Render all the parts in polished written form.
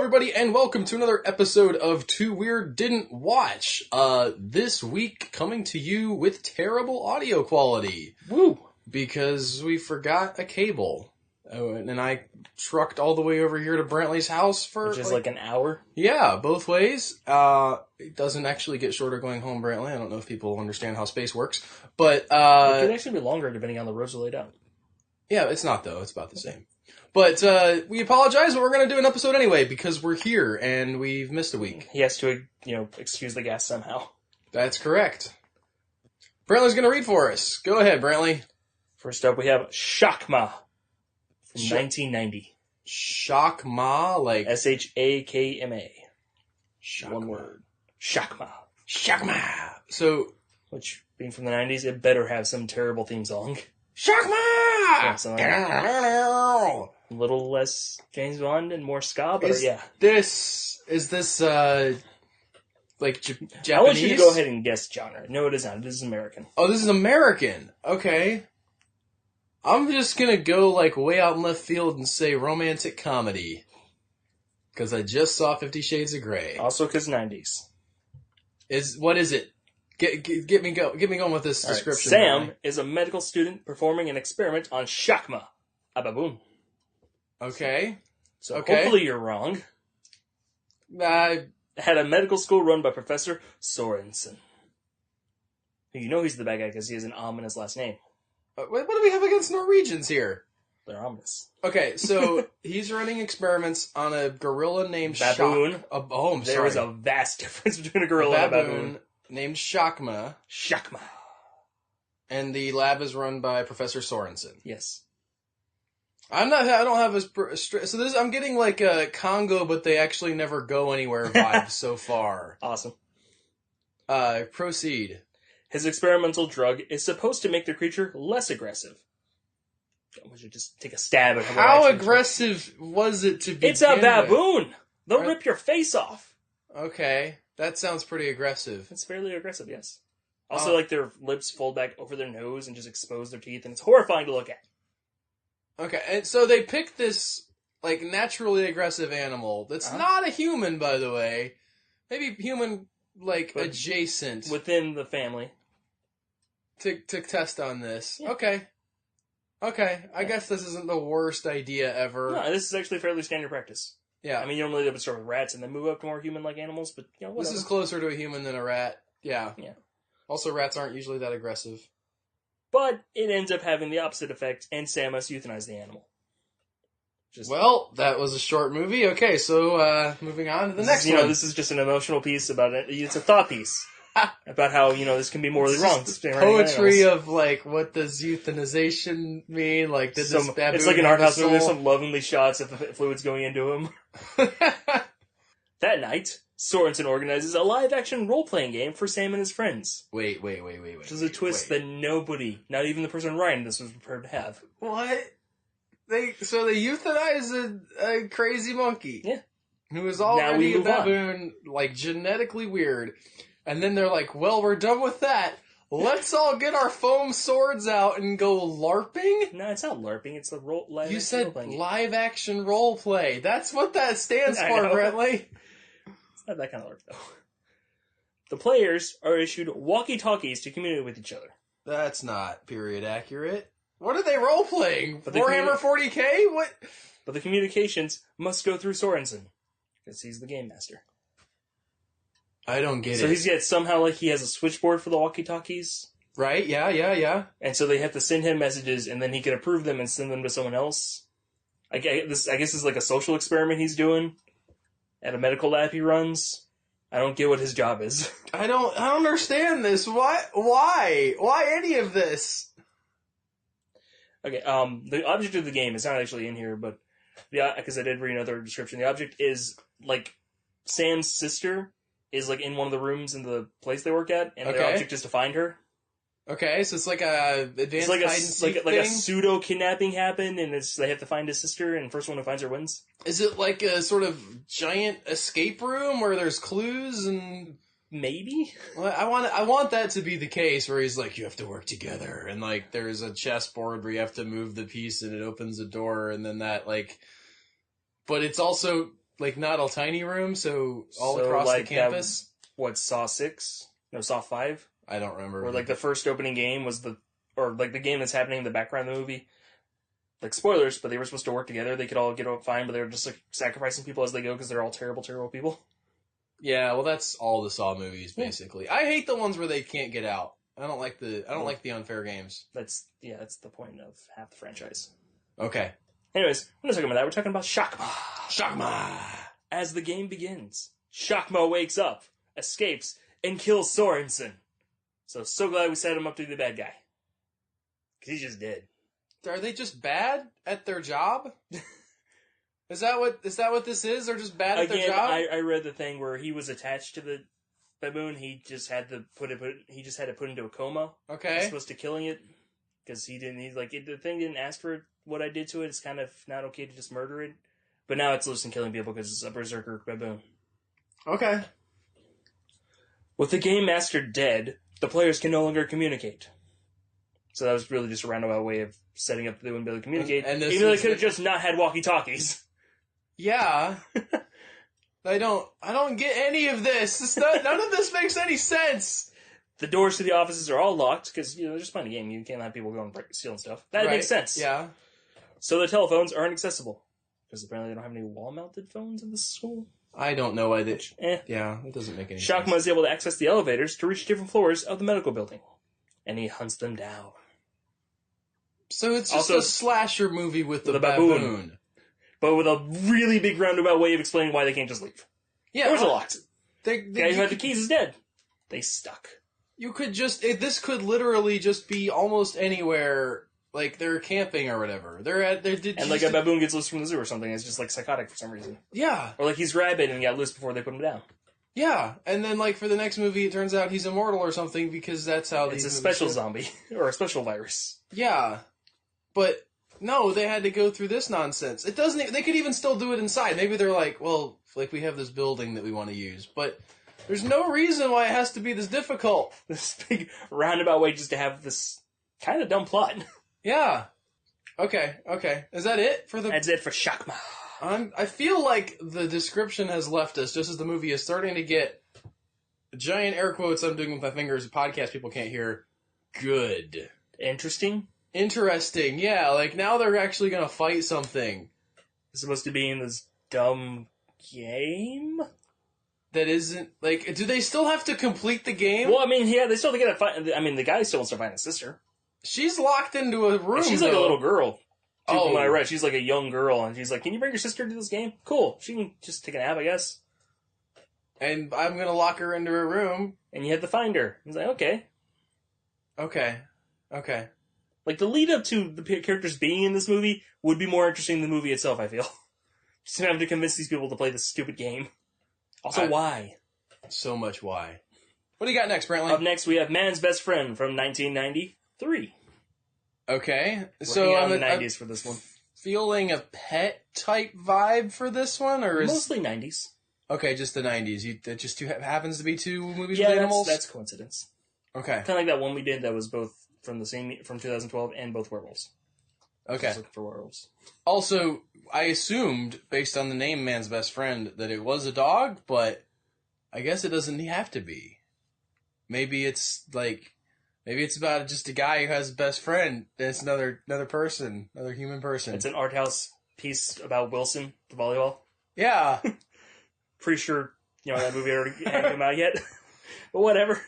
everybody, and welcome to another episode of Too Weird Didn't Watch. This week coming to you with terrible audio quality. Woo! Because we forgot a cable. And I trucked all the way over here to Brantley's house for... Which is like an hour? Yeah, both ways. It doesn't actually get shorter going home, Brantley. I don't know if people understand how space works. But, it could actually be longer depending on the roads are laid out. Yeah, it's not, though. It's about the same. But we apologize, but we're going to do an episode anyway because we're here and we've missed a week. He has to, excuse the gas somehow. That's correct. Brantley's going to read for us. Go ahead, Brantley. First up, we have Shakma from 1990. Shakma, like... Shakma. Shakma. One word. Shakma. Shakma. So... Which, being from the 90s, it better have some terrible theme song. Shakma! Yeah, a little less James Bond and more ska, but yeah. Is this, like, Japanese? I want you to go ahead and guess genre. No, it is not. This is American. Oh, this is American. Okay. I'm just gonna go, like, way out in left field and say romantic comedy. Because I just saw 50 Shades of Grey. Also because 90s. What is it? Get me going with this description. Sam is a medical student performing an experiment on Shakma, a baboon. Okay. So hopefully you're wrong. Had a medical school run by Professor Sorensen. You know he's the bad guy because he has an ominous last name. What do we have against Norwegians here? They're ominous. Okay, so he's running experiments on a gorilla named baboon. There is a vast difference between a gorilla and a baboon. Named Shakma. Shakma. And the lab is run by Professor Sorensen. Yes. I don't have so this, I'm getting like a Congo, but they actually never go anywhere vibe so far. Awesome. Proceed. His experimental drug is supposed to make the creature less aggressive. We should just take a stab at how aggressive was it to begin It's a baboon! With? They'll rip your face off. Okay. That sounds pretty aggressive. It's fairly aggressive, yes. Also, like, their lips fold back over their nose and just expose their teeth, and it's horrifying to look at. Okay, and so they picked this, like, naturally aggressive animal that's not a human, by the way. Maybe human, like, but adjacent. Within the family. To test on this. Yeah. Okay, I guess this isn't the worst idea ever. No, this is actually fairly standard practice. Yeah. I mean, normally they would start with rats and then move up to more human-like animals, but, whatever. This is closer to a human than a rat. Yeah. Yeah. Also, rats aren't usually that aggressive. But it ends up having the opposite effect, and Sam must euthanize the animal. Well, that was a short movie. Okay, so moving on to the next one. This is just an emotional piece about it. It's a thought piece about how, this can be morally wrong. Poetry of, like, what does euthanization mean? Like, did this baboon it's like an art house movie. There's some lovely shots of the fluids going into him. That night, Sorensen organizes a live-action role-playing game for Sam and his friends. Wait. Which is a twist that nobody, not even the person writing this, was prepared to have. What? They euthanize a crazy monkey. Yeah. Who is already a baboon, like, genetically weird. And then they're like, well, we're done with that. Let's all get our foam swords out and go LARPing? No, it's not LARPing. It's a live-action You said role-playing live-action role-play. That's what that stands for, Brantley. It's not that kind of LARP, though. The players are issued walkie-talkies to communicate with each other. That's not period accurate. What are they role-playing? Warhammer 40k? What? But the communications must go through Sorensen, because he's the game master. I don't get it. So somehow he has a switchboard for the walkie-talkies. Right, yeah. And so they have to send him messages, and then he can approve them and send them to someone else. I guess this is like a social experiment he's doing at a medical lab he runs. I don't get what his job is. I don't understand this. Why any of this? Okay, the object of the game is not actually in here, but because I did read another description, the object is, like, Sam's sister is, like, in one of the rooms in the place they work at, and the object is to find her. Okay, so it's like a advanced hide and seek like a pseudo kidnapping happened, and they have to find his sister, and the first one who finds her wins. Is it like a sort of giant escape room where there's clues and maybe? Well, I want that to be the case where he's like, you have to work together, and like there's a chessboard where you have to move the piece and it opens a door, and then that like, but it's also like not a tiny room, so all So, across like, the campus. Saw 6? No, Saw 5? I don't remember. Where, like, the first opening game was the game that's happening in the background of the movie. Like, spoilers, but they were supposed to work together. They could all get out fine, but they were just, like, sacrificing people as they go because they're all terrible, terrible people. Yeah, well, that's all the Saw movies, basically. I hate the ones where they can't get out. I don't like the unfair games. That's the point of half the franchise. Okay. Anyways, we're not talking about that. We're talking about Shakma. Shakma! As the game begins, Shakma wakes up, escapes, and kills Sorensen. So glad we set him up to be the bad guy. Because he's just dead. Are they just bad at their job? Is that what this is? They're just bad at their job? I read the thing where he was attached to the baboon. He just had to put into a coma. Okay. As opposed to killing it. Because the thing didn't ask for what I did to it. It's kind of not okay to just murder it. But now it's loose and killing people because it's a berserker baboon. Okay. With the game master dead, the players can no longer communicate. So that was really just a roundabout way of setting up that they wouldn't be able to communicate. And even though they could have just not had walkie-talkies. Yeah. I don't get any of this. None of this makes any sense. The doors to the offices are all locked because, they're just playing a game. You can't let people go and stealing stuff. That makes sense. Yeah. So the telephones aren't accessible. Because apparently they don't have any wall-mounted phones in this school. I don't know why they... Yeah, it doesn't make any sense. Shakma is able to access the elevators to reach different floors of the medical building. And he hunts them down. So it's just a slasher movie with the baboon. But with a really big roundabout way of explaining why they can't just leave. Yeah. Doors are locked. The guy who had the keys is dead. They stuck. You could just... This could literally just be almost anywhere... Like, they're camping or whatever. And like a baboon gets loose from the zoo or something. It's just, like, psychotic for some reason. Yeah. Or, like, he's rabid and got loose before they put him down. Yeah. And then, like, for the next movie, it turns out he's immortal or something because that's how it's a special zombie. Or a special virus. Yeah. But, no, they had to go through this nonsense. It doesn't... They could even still do it inside. Maybe they're like, well, like, we have this building that we want to use. But there's no reason why it has to be this difficult. This big roundabout way just to have this kind of dumb plot. Yeah. Okay. Is that it for the... That's it for Shakma. I feel like the description has left us just as the movie is starting to get giant air quotes I'm doing with my fingers. Podcast people can't hear. Good. Interesting, yeah. Like, now they're actually going to fight something. It's supposed to be in this dumb game? That isn't... Like, do they still have to complete the game? Well, I mean, yeah, they still have to get a fight. I mean, the guy still wants to find his sister. She's locked into a room, she's like a little girl. Oh. When I read, she's like a young girl, and she's like, can you bring your sister to this game? Cool. She can just take a nap, I guess. And I'm going to lock her into a room. And you have to find her. He's like, okay. Okay. Like, the lead up to the characters being in this movie would be more interesting than the movie itself, I feel. Just having to convince these people to play this stupid game. Also, why? So much why. What do you got next, Brantley? Up next, we have Man's Best Friend from 1993. Okay, so I'm the 90s for this one. Feeling a pet type vibe for this one, or is mostly 90s? Okay, just the 90s. That just happens to be two movies with animals. That's coincidence. Okay, kind of like that one we did that was both from 2012 and both werewolves. Okay, just looking for werewolves. Also, I assumed based on the name "Man's Best Friend" that it was a dog, but I guess it doesn't have to be. Maybe it's about just a guy who has a best friend. It's another person, another human person. It's an art house piece about Wilson, the volleyball. Yeah. Pretty sure, that movie already hadn't come out yet. But whatever.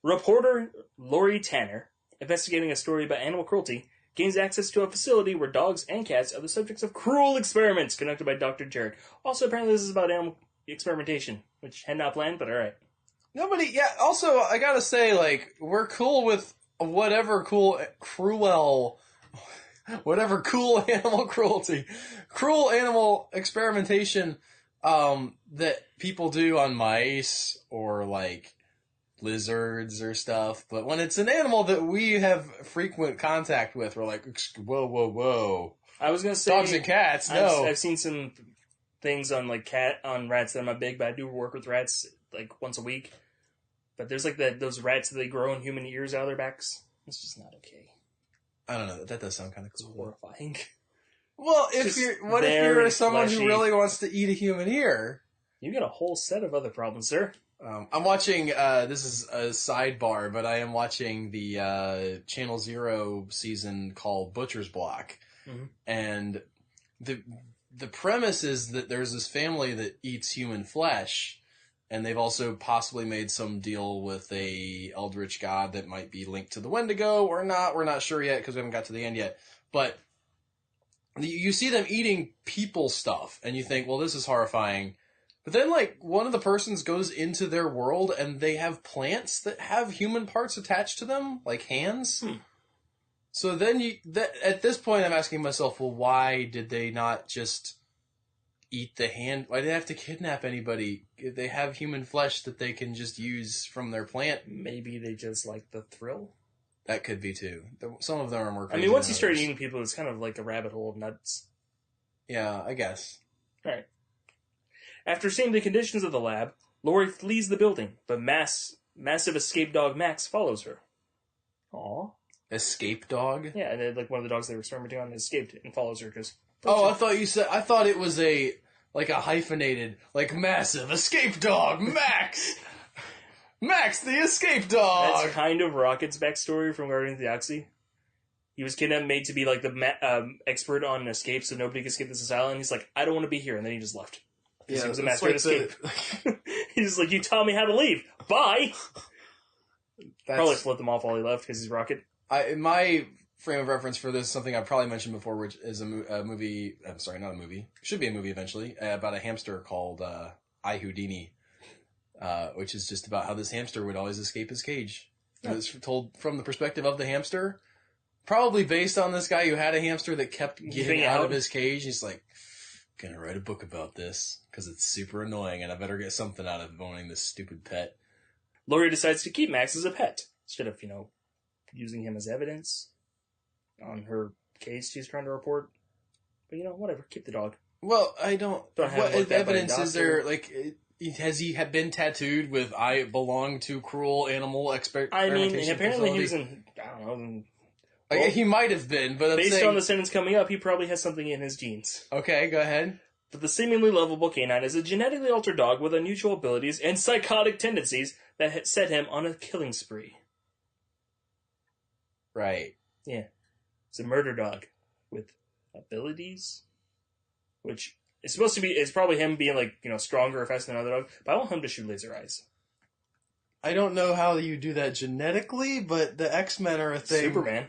Reporter Lori Tanner, investigating a story about animal cruelty, gains access to a facility where dogs and cats are the subjects of cruel experiments conducted by Dr. Jared. Also, apparently this is about animal experimentation, which had not planned, but alright. Also, I gotta say, like, we're cool with whatever cool animal cruelty, cruel animal experimentation, that people do on mice or, like, lizards or stuff. But when it's an animal that we have frequent contact with, we're like, whoa. I was gonna say... Dogs and cats, no. I've seen some things on, like, on rats that I'm not big, but I do work with rats, like, once a week. But there's, like, those rats that they grow in human ears out of their backs. It's just not okay. I don't know. That does sound kind of cool. It's horrifying. Well, if you're someone fleshy. who really wants to eat a human ear? You got a whole set of other problems, sir. I'm watching, this is a sidebar, but I am watching the Channel Zero season called Butcher's Block. Mhm. And the premise is that there's this family that eats human flesh, and they've also possibly made some deal with a eldritch god that might be linked to the Wendigo or not. We're not sure yet because we haven't got to the end yet. But you see them eating people stuff, and you think, well, this is horrifying. But then, like, one of the persons goes into their world, and they have plants that have human parts attached to them, like hands. So then at this point, I'm asking myself, well, why did they not just eat the hand? Why did they have to kidnap anybody? If they have human flesh that they can just use from their plant. Maybe they just like the thrill. That could be, too. Some of them are more crazy. I mean, once you than start others. eating people, it's kind of like a rabbit hole of nuts. Yeah, I guess. Right. After seeing the conditions of the lab, Lori flees the building, but massive escape dog Max follows her. Aww. Escape dog? Yeah, and then, like, one of the dogs they were experimenting on escaped and follows her because... Oh, I thought it was a hyphenated, like, massive escape dog, Max! Max, the escape dog! That's kind of Rocket's backstory from Guardians of the Galaxy. He was kidnapped, made to be, like, the expert on escape so nobody could escape this asylum. He's like, I don't want to be here, and then he just left. Because he was a master at escape. He's like, you taught me how to leave. Bye! Probably flipped them off while he left because he's Rocket. My frame of reference for this is something I've probably mentioned before, which is a movie. I'm sorry, not a movie. Should be a movie eventually, about a hamster called I, Houdini, which is just about how this hamster would always escape his cage. And it's told from the perspective of the hamster, probably based on this guy who had a hamster that kept getting out of his cage. He's like, gonna write a book about this because it's super annoying and I better get something out of owning this stupid pet. Lori decides to keep Max as a pet instead of, using him as evidence on her case she's trying to report. But, whatever. Keep the dog. Well, I don't... What evidence is there? Like, has he been tattooed with "I belong to cruel animal experimentation"? I mean, apparently he was in... I don't know... Well, he might have been, but based on the sentence coming up, he probably has something in his genes. Okay, go ahead. But the seemingly lovable canine is a genetically altered dog with unusual abilities and psychotic tendencies that set him on a killing spree. Right. Yeah. It's a murder dog with abilities, which is supposed to be, it's probably him being like, stronger or faster than another dog, but I want him to shoot laser eyes. I don't know how you do that genetically, but the X-Men are a thing. Superman.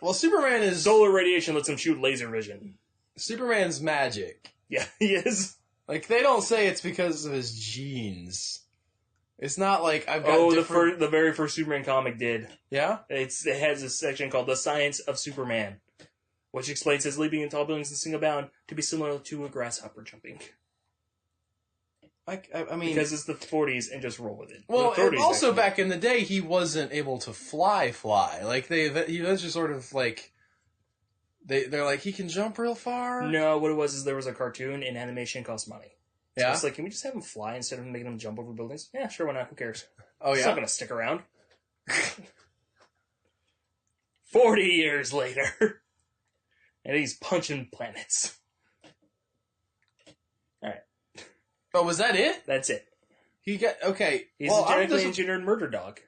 Well, Superman is... Solar radiation lets him shoot laser vision. Superman's magic. Yeah, he is. Like, they don't say it's because of his genes. It's not like I've got the very first Superman comic did. Yeah? It has a section called The Science of Superman, which explains his leaping in tall buildings and single bound to be similar to a grasshopper jumping. I mean... Because it's the 40s and just roll with it. Well, and also actually, back in the day, he wasn't able to fly. Like, he was just sort of like... They're like, he can jump real far? No, what it was is there was a cartoon and animation cost money. So yeah? it's like, can we just have him fly instead of making him jump over buildings? Yeah, sure, why not? Who cares? Oh, yeah? He's not going to stick around. 40 years later. And he's punching planets. Alright. Oh, was that it? That's it. Okay. He's a genetically engineered murder dog.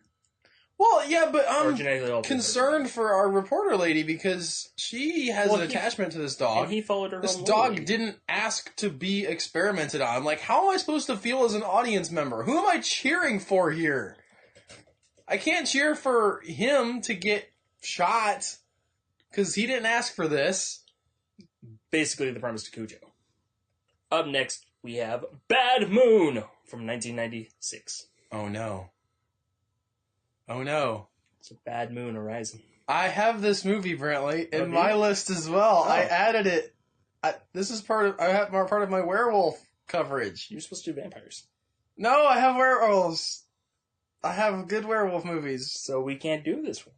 Well, yeah, but I'm concerned for our reporter lady because she has an attachment to this dog. And he followed her. This dog didn't ask to be experimented on. Like, how am I supposed to feel as an audience member? Who am I cheering for here? I can't cheer for him to get shot because he didn't ask for this. Basically, the premise to Cujo. Up next, we have Bad Moon from 1996. Oh no. Oh no. It's a Bad Moon Horizon. I have this movie, Brantley, in my list as well. Oh. I added it. This is part of my werewolf coverage. You're supposed to do vampires. No, I have werewolves. I have good werewolf movies. So we can't do this one.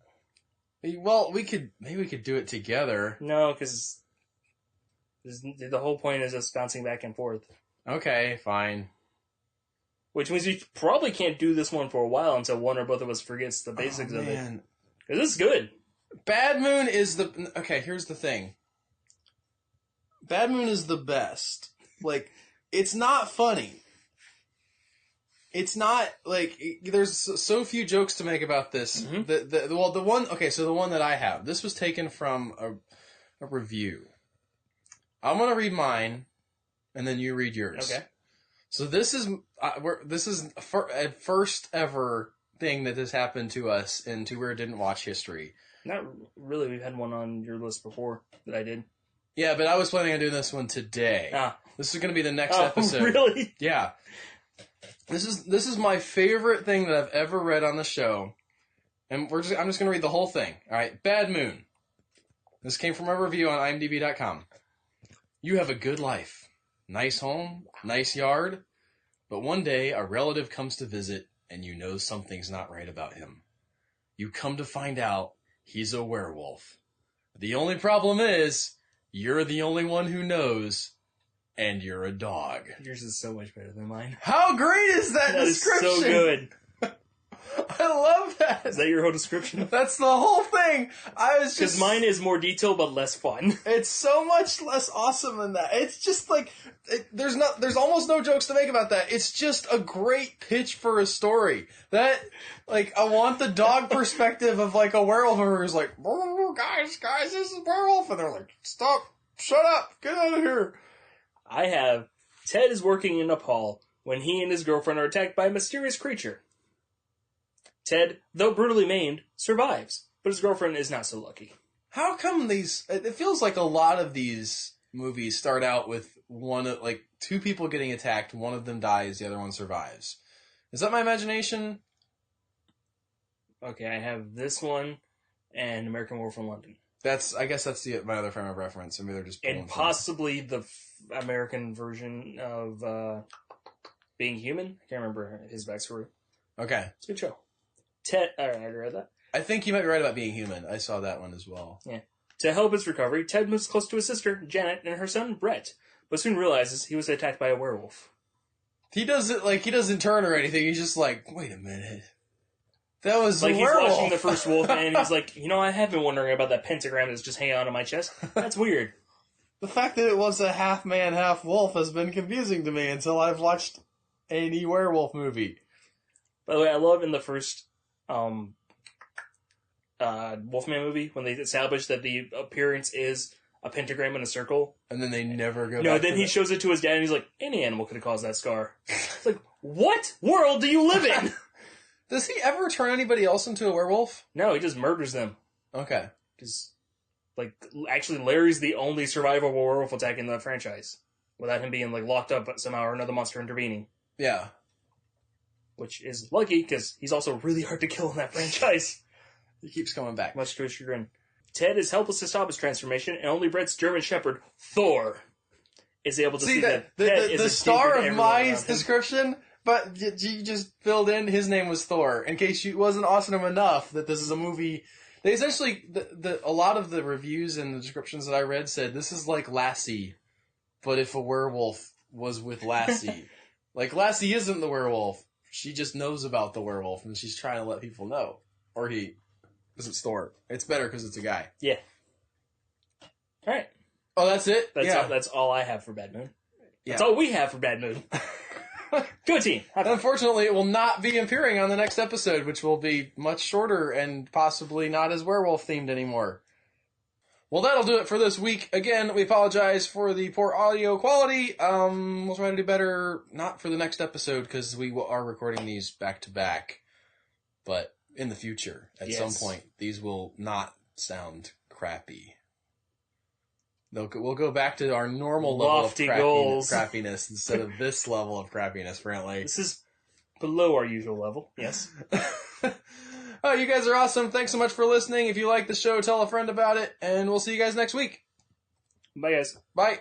Well, maybe we could do it together. No, because the whole point is us bouncing back and forth. Okay, fine. Which means we probably can't do this one for a while until one or both of us forgets the basics of it. Because this is good. Bad Moon is okay, here's the thing. Bad Moon is the best. Like, it's not funny. It's not, like, there's so few jokes to make about this. Mhm. The one that I have, this was taken from a review. I'm going to read mine, and then you read yours. Okay. So this is a first ever thing that has happened to us in To Where Didn't Watch history. Not really. We've had one on your list before that I did. Yeah, but I was planning on doing this one today. This is going to be the next episode. Really? Yeah. This is my favorite thing that I've ever read on the show. And I'm just going to read the whole thing. All right. Bad Moon. This came from a review on IMDb.com. You have a good life. Nice home, nice yard. But one day a relative comes to visit and you know something's not right about him. You come to find out he's a werewolf. The only problem is you're the only one who knows, and you're a dog. Yours is so much better than mine. How great is that description? That is so good. I love that. Is that your whole description? That's the whole thing. Because mine is more detailed but less fun. It's so much less awesome than that. It's just like there's almost no jokes to make about that. It's just a great pitch for a story. That like I want the dog perspective of like a werewolf who's like, oh, guys, this is a werewolf, and they're like, stop, shut up, get out of here. I have Ted is working in Nepal when he and his girlfriend are attacked by a mysterious creature. Ted, though brutally maimed, survives, but his girlfriend is not so lucky. How come these... It feels like a lot of these movies start out with two people getting attacked, one of them dies, the other one survives. Is that my imagination? Okay, I have this one and American Werewolf in London. I guess that's my other frame of reference. I mean, they're just... And possibly the American version of Being Human. I can't remember his backstory. Okay. It's a good show. Ted, I already read that. I think you might be right about Being Human. I saw that one as well. Yeah. To help his recovery, Ted moves close to his sister, Janet, and her son, Brett, but soon realizes he was attacked by a werewolf. He doesn't turn or anything. He's just like, wait a minute. That was a werewolf. He's watching the first wolf, and he's like, I have been wondering about that pentagram that's just hanging on my chest. That's weird. The fact that it was a half man, half wolf has been confusing to me until I've watched any werewolf movie. By the way, I love in the first Wolfman movie when they establish that the appearance is a pentagram in a circle. And then they never go back. No, then he shows it to his dad and he's like, any animal could have caused that scar. It's like, what world do you live in? Does he ever turn anybody else into a werewolf? No, he just murders them. Okay. Because, actually Larry's the only survivable werewolf attack in the franchise. Without him being, locked up somehow or another monster intervening. Yeah. Which is lucky, because he's also really hard to kill in that franchise. He keeps coming back. Much to his chagrin. Ted is helpless to stop his transformation, and only Brett's German Shepherd, Thor, is able to see that Ted is the star of my description. description, but you just filled in his name was Thor, in case you wasn't awesome enough that this is a movie. They essentially, a lot of the reviews and the descriptions that I read said, this is like Lassie, but if a werewolf was with Lassie. Lassie isn't the werewolf. She just knows about the werewolf, and she's trying to let people know. Or he. Because it's Thor. It's better because it's a guy. Yeah. All right. Oh, that's it? That's all I have for Bad Moon. Yeah. That's all we have for Bad Moon. Good team. Unfortunately, it will not be appearing on the next episode, which will be much shorter and possibly not as werewolf-themed anymore. Well, that'll do it for this week. Again, we apologize for the poor audio quality. We'll try to do better, not for the next episode, because we are recording these back-to-back. But in the future, at some point, these will not sound crappy. We'll go back to our normal level of crappiness instead of this level of crappiness, Brantley. This is below our usual level, yes. Oh, you guys are awesome. Thanks so much for listening. If you like the show, tell a friend about it, and we'll see you guys next week. Bye, guys. Bye.